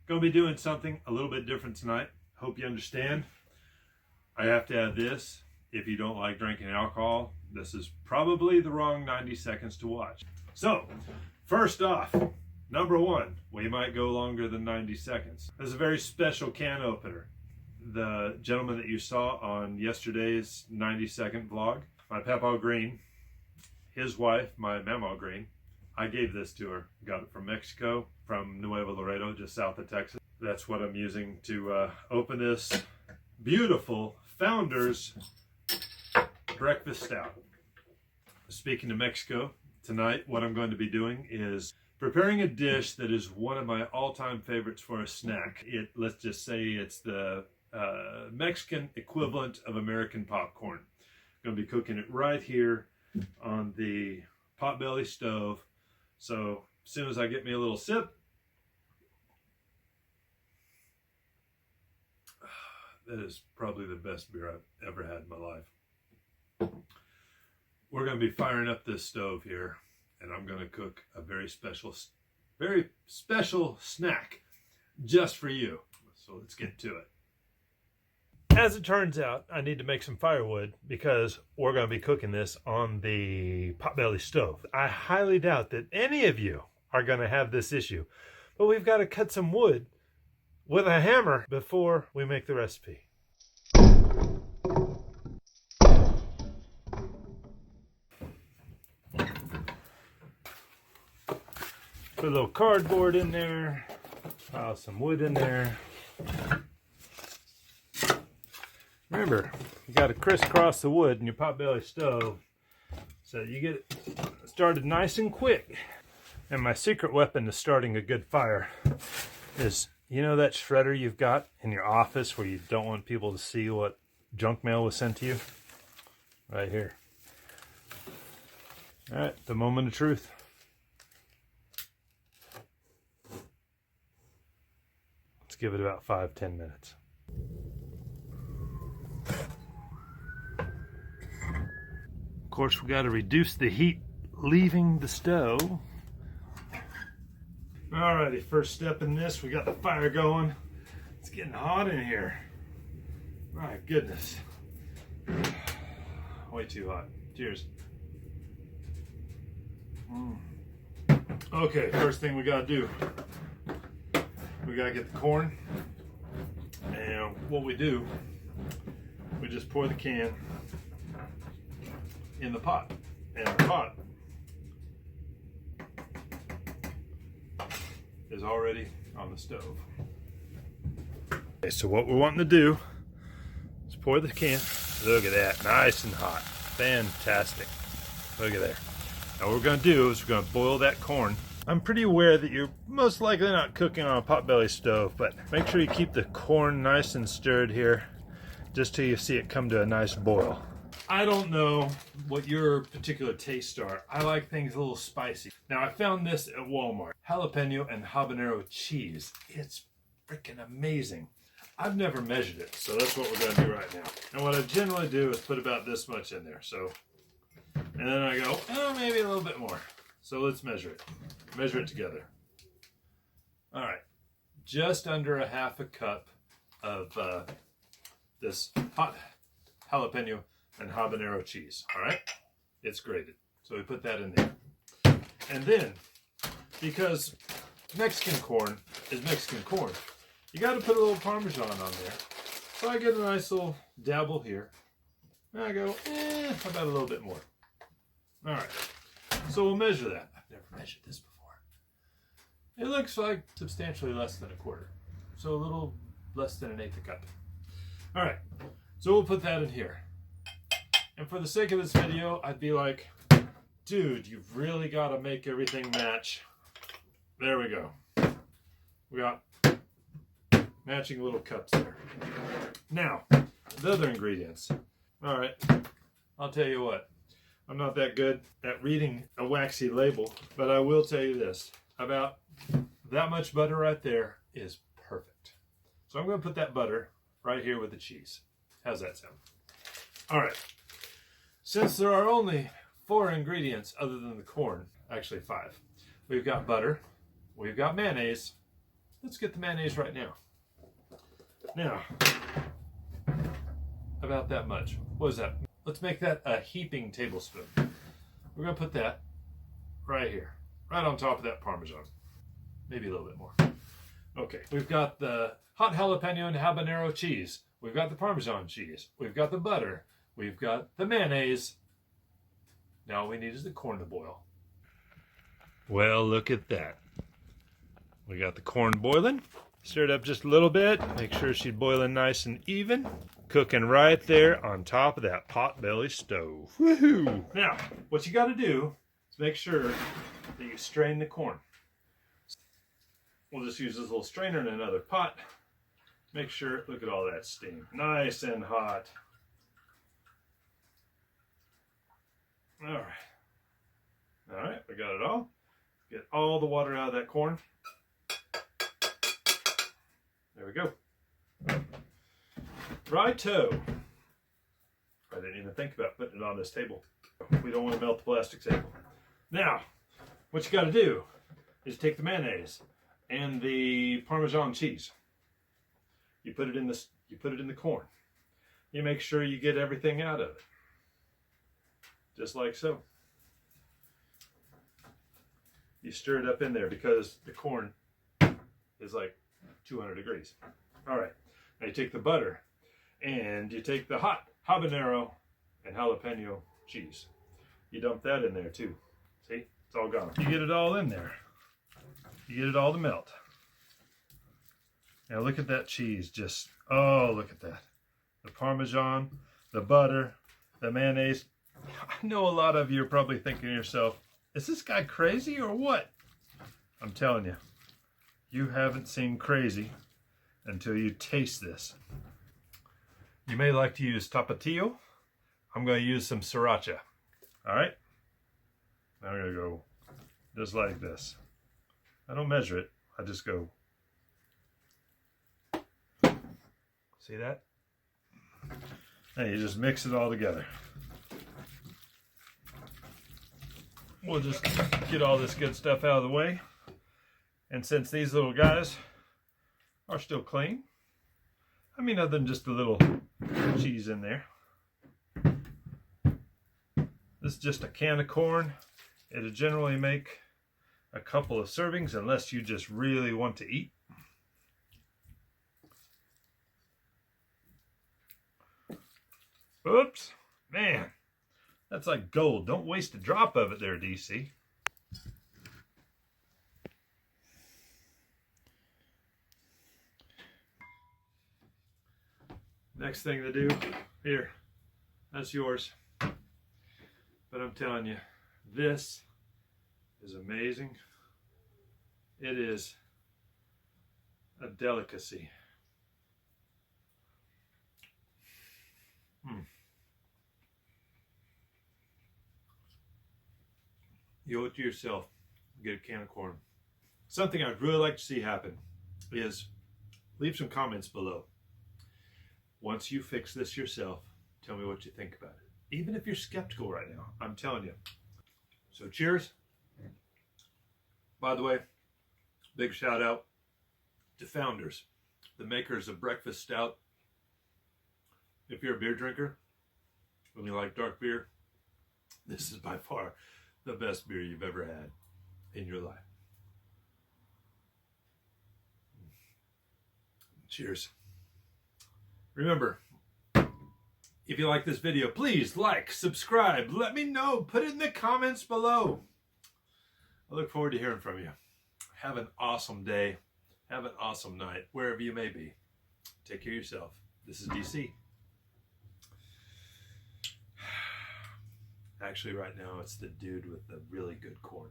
Gonna be doing something a little bit different tonight. Hope you understand. I have to add this. If you don't like drinking alcohol, this is probably the wrong 90 seconds to watch. So, first off, number one, we might go longer than 90 seconds. This is a very special can opener. The gentleman that you saw on yesterday's 90-second vlog, my Papaw Green, his wife, my Mamaw Green, I gave this to her. Got it from Mexico, from Nuevo Laredo, just south of Texas. That's what I'm using to open this beautiful Founders Breakfast Stout. Speaking of Mexico, tonight what I'm going to be doing is preparing a dish that is one of my all-time favorites for a snack. Let's just say it's the Mexican equivalent of American popcorn. I'm going to be cooking it right here on the Potbelly stove. So as soon as I get me a little sip, that is probably the best beer I've ever had in my life. We're going to be firing up this stove here, and I'm going to cook a very special snack just for you. So let's get to it. As it turns out, I need to make some firewood because we're going to be cooking this on the Potbelly stove. I highly doubt that any of you are going to have this issue, but we've got to cut some wood with a hammer before we make the recipe. Put a little cardboard in there, pile some wood in there. Remember, you got to crisscross the wood in your Potbelly stove so you get it started nice and quick. And my secret weapon to starting a good fire is, you know that shredder you've got in your office where you don't want people to see what junk mail was sent to you? Right here. All right, the moment of truth. Let's give it about 5-10 minutes. Of course, we got to reduce the heat leaving the stove. Alrighty, first step in this, we got the fire going. It's getting hot in here. My goodness. Way too hot. Cheers. Okay, first thing we got to do, we got to get the corn. And what we do, we just pour the can in the pot, and the pot is already on the stove. Okay, so what we're wanting to do is pour the can. Look at that, nice and hot, fantastic. Look at there. Now what we're going to do is we're going to boil that corn. I'm pretty aware that you're most likely not cooking on a Potbelly stove, but make sure you keep the corn nice and stirred here just till you see it come to a nice boil. I don't know what your particular tastes are. I like things a little spicy. Now I found this at Walmart. Jalapeno and habanero cheese. It's freaking amazing. I've never measured it, so that's what we're going to do right now. And what I generally do is put about this much in there. So, and then I go, oh, maybe a little bit more. So let's measure it. Measure it together. All right, just under a half a cup of this hot jalapeno and habanero cheese. All right, it's grated, so we put that in there. And then, because Mexican corn is Mexican corn, you got to put a little Parmesan on there. So I get a nice little dabble here, and I go, how about a little bit more? All right, so we'll measure that. I've never measured this before. It looks like substantially less than a quarter, so a little less than an eighth a cup. All right, so we'll put that in here. And for the sake of this video, I'd be like, dude, you've really got to make everything match. There we go. We got matching little cups there. Now, the other ingredients. All right, I'll tell you what. I'm not that good at reading a waxy label, but I will tell you this. About that much butter right there is perfect. So I'm going to put that butter right here with the cheese. How's that sound? All right. Since there are only 4 ingredients other than the corn, actually 5. We've got butter, we've got mayonnaise, let's get the mayonnaise right now. Now, about that much. What is that? Let's make that a heaping tablespoon. We're going to put that right here, right on top of that Parmesan. Maybe a little bit more. Okay, we've got the hot jalapeno and habanero cheese. We've got the Parmesan cheese. We've got the butter. We've got the mayonnaise. Now all we need is the corn to boil. Well, look at that. We got the corn boiling. Stir it up just a little bit. Make sure she's boiling nice and even. Cooking right there on top of that Potbelly stove. Woohoo! Now, what you got to do is make sure that you strain the corn. We'll just use this little strainer in another pot. Make sure, look at all that steam. Nice and hot. All right. All right, we got it all. Get all the water out of that corn. There we go. Righto. I didn't even think about putting it on this table. We don't want to melt the plastic table. Now, what you got to do is take the mayonnaise and the Parmesan cheese. You put it in the corn. You make sure you get everything out of it. Just like so. You stir it up in there because the corn is like 200 degrees. All right, now you take the butter and you take the hot habanero and jalapeno cheese. You dump that in there too. See, it's all gone. You get it all in there. You get it all to melt. Now look at that cheese, just, oh, look at that. The Parmesan, the butter, the mayonnaise. I know a lot of you are probably thinking to yourself, is this guy crazy or what? I'm telling you, you haven't seen crazy until you taste this. You may like to use tapatio. I'm going to use some sriracha. All right? Now I'm going to go just like this. I don't measure it. I just go. See that? And you just mix it all together. We'll just get all this good stuff out of the way. And since these little guys are still clean, I mean, other than just a little cheese in there. This is just a can of corn. It'll generally make a couple of servings unless you just really want to eat. Oops, man, that's like gold. Don't waste a drop of it there, DC. Next thing to do, here, that's yours. But I'm telling you, this is amazing. It is a delicacy. You owe it to yourself. Get a can of corn. Something I'd really like to see happen is leave some comments below. Once you fix this yourself, tell me what you think about it. Even if you're skeptical right now, I'm telling you. So cheers. By the way, big shout out to Founders, the makers of Breakfast Stout. If you're a beer drinker, and you like dark beer, this is by far the best beer you've ever had in your life. Cheers. Remember, if you like this video, please like, subscribe, let me know, put it in the comments below. I look forward to hearing from you. Have an awesome day. Have an awesome night, wherever you may be. Take care of yourself. This is DC. Actually, right now, it's the dude with the really good corn.